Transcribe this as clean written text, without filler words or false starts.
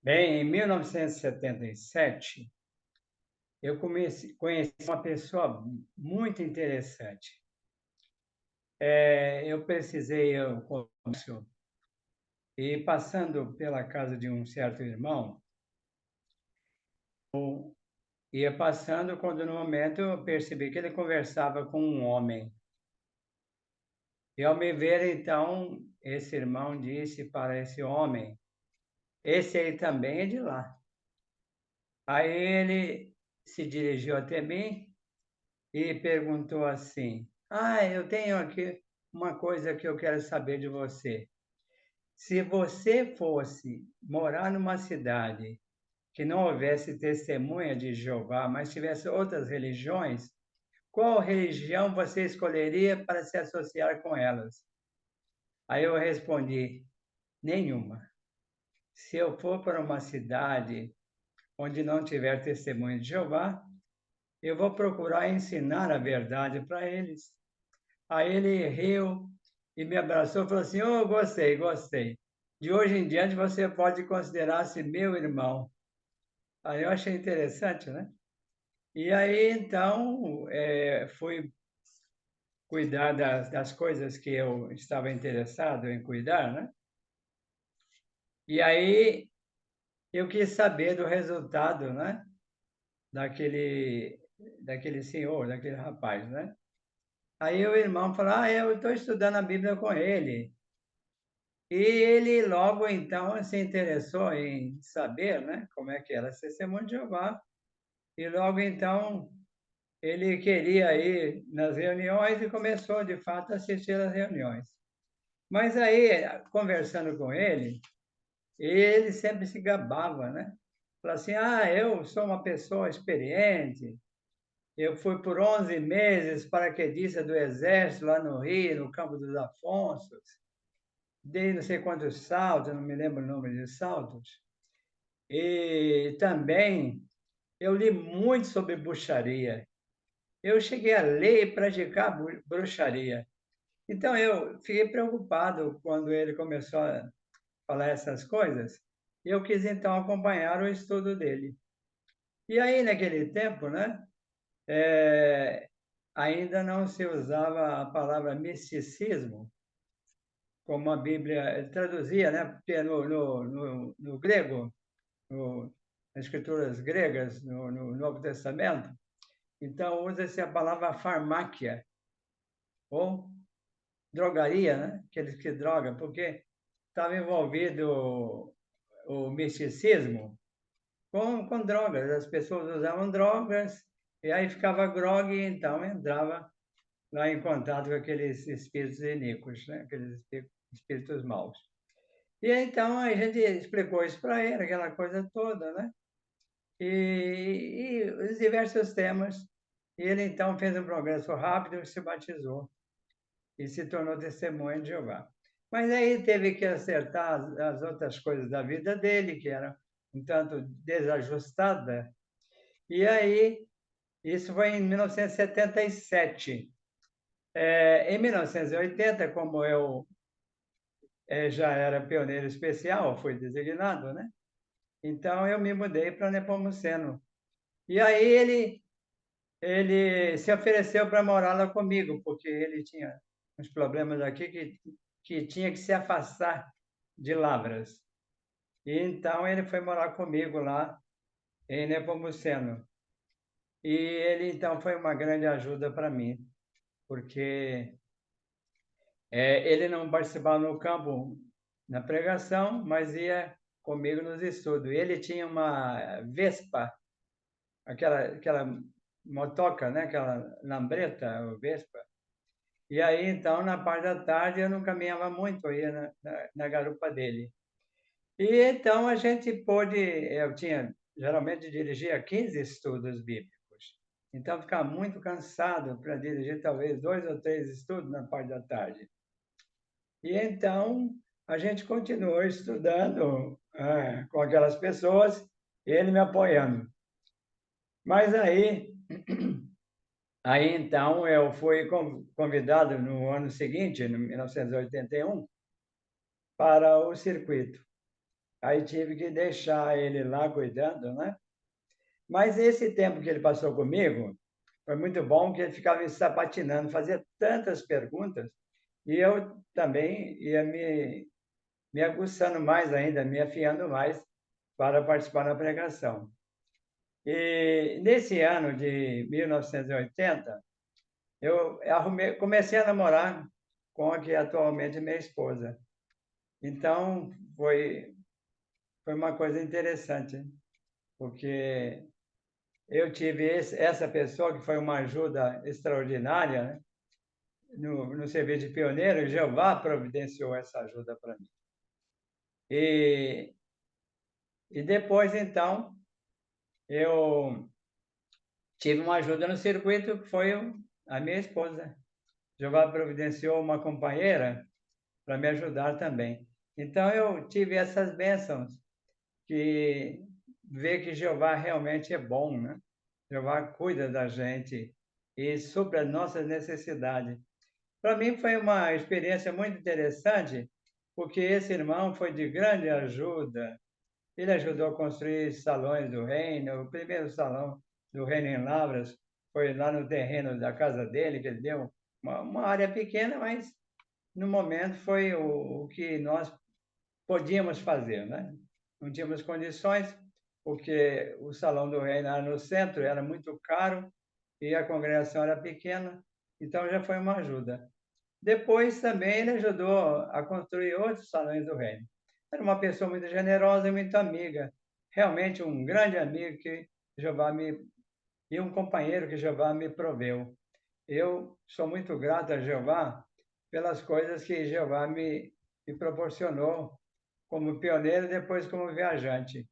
Bem, em 1977, eu conheci uma pessoa muito interessante. Eu precisei ir ao comércio e, passando pela casa de um certo irmão, ia passando quando, no momento, eu percebi que ele conversava com um homem. E, ao me ver, então, esse irmão disse para esse homem: esse aí também é de lá. Aí ele se dirigiu até mim e perguntou assim: ah, eu tenho aqui uma coisa que eu quero saber de você. Se você fosse morar numa cidade que não houvesse testemunha de Jeová, mas tivesse outras religiões, qual religião você escolheria para se associar com elas? Aí eu respondi: nenhuma. Se eu for para uma cidade onde não tiver testemunha de Jeová, eu vou procurar ensinar a verdade para eles. Aí ele riu e me abraçou e falou assim: oh, gostei, gostei. De hoje em diante você pode considerar-se meu irmão. Aí eu achei interessante, né? E aí, então, fui cuidar das coisas que eu estava interessado em cuidar, né? E aí eu quis saber do resultado, né? Daquele, daquele senhor, daquele rapaz, né? Aí o irmão falou: ah, eu estou estudando a Bíblia com ele. E ele logo então se interessou em saber, né, como é que era ser testemunho de Jeová. E logo então ele queria ir nas reuniões e começou de fato a assistir às reuniões. Mas aí, conversando com ele sempre se gabava, né? Falava assim: ah, eu sou uma pessoa experiente, eu fui por 11 meses paraquedista do Exército lá no Rio, no Campo dos Afonsos, dei não sei quantos saltos, não me lembro o número de saltos. E também eu li muito sobre bruxaria. Eu cheguei a ler e praticar bruxaria. Então eu fiquei preocupado quando ele começou a falar essas coisas. E eu quis então acompanhar o estudo dele. E aí naquele tempo, né, eh, ainda não se usava a palavra misticismo, como a Bíblia traduzia, né, porque no grego, nas escrituras gregas, no Novo Testamento, então usa-se a palavra farmáquia, ou drogaria, né? Aqueles que drogam, porque estava envolvido o misticismo com drogas. As pessoas usavam drogas e aí ficava grogue e então entrava lá em contato com aqueles espíritos iníquos, né? Aqueles espíritos maus. E então a gente explicou isso para ele, aquela coisa toda, né? E os diversos temas. E ele então fez um progresso rápido e se batizou e se tornou testemunha de Jeová. Mas aí teve que acertar as outras coisas da vida dele, que era um tanto desajustada. E aí, isso foi em 1977. Em 1980, como eu já era pioneiro especial, fui designado, né? Então eu me mudei para Nepomuceno. E aí ele se ofereceu para morar lá comigo, porque ele tinha uns problemas aqui que tinha que se afastar de Lavras. E então ele foi morar comigo lá em Nepomuceno. E ele então foi uma grande ajuda para mim, porque ele não participava no campo na pregação, mas ia comigo nos estudos. Ele tinha uma Vespa, aquela motoca, né? Aquela lambreta, Vespa. E aí, então, na parte da tarde, eu não caminhava muito, eu ia na garupa dele. E então a gente pôde, eu tinha, geralmente dirigia 15 estudos bíblicos. Então, ficava muito cansado para dirigir talvez 2 ou 3 estudos na parte da tarde. E então, a gente continuou estudando com aquelas pessoas, ele me apoiando. Mas aí então, eu fui convidado no ano seguinte, em 1981, para o circuito. Aí tive que deixar ele lá cuidando, né? Mas esse tempo que ele passou comigo foi muito bom, que ele ficava me sabatinando, fazia tantas perguntas, e eu também ia me aguçando mais ainda, me afiando mais para participar da pregação. E nesse ano de 1980, eu comecei a namorar com a que atualmente é minha esposa. Então, foi uma coisa interessante, porque eu tive essa pessoa que foi uma ajuda extraordinária, né? No serviço de pioneiro, Jeová providenciou essa ajuda para mim. E, e depois, então, eu tive uma ajuda no circuito, que foi a minha esposa. Jeová providenciou uma companheira para me ajudar também. Então, eu tive essas bênçãos, que vê que Jeová realmente é bom, né? Jeová cuida da gente e supre as nossas necessidades. Para mim foi uma experiência muito interessante, porque esse irmão foi de grande ajuda. Ele ajudou a construir salões do reino. O primeiro salão do reino em Lavras foi lá no terreno da casa dele, que ele deu uma área pequena, mas no momento foi o que nós podíamos fazer, né? Não tínhamos condições, porque o Salão do Reino era no centro, era muito caro e a congregação era pequena, então já foi uma ajuda. Depois também ele ajudou a construir outros salões do reino. Era uma pessoa muito generosa e muito amiga, realmente um grande amigo que Jeová me e um companheiro que Jeová me proveu. Eu sou muito grato a Jeová pelas coisas que Jeová me proporcionou como pioneiro e depois como viajante.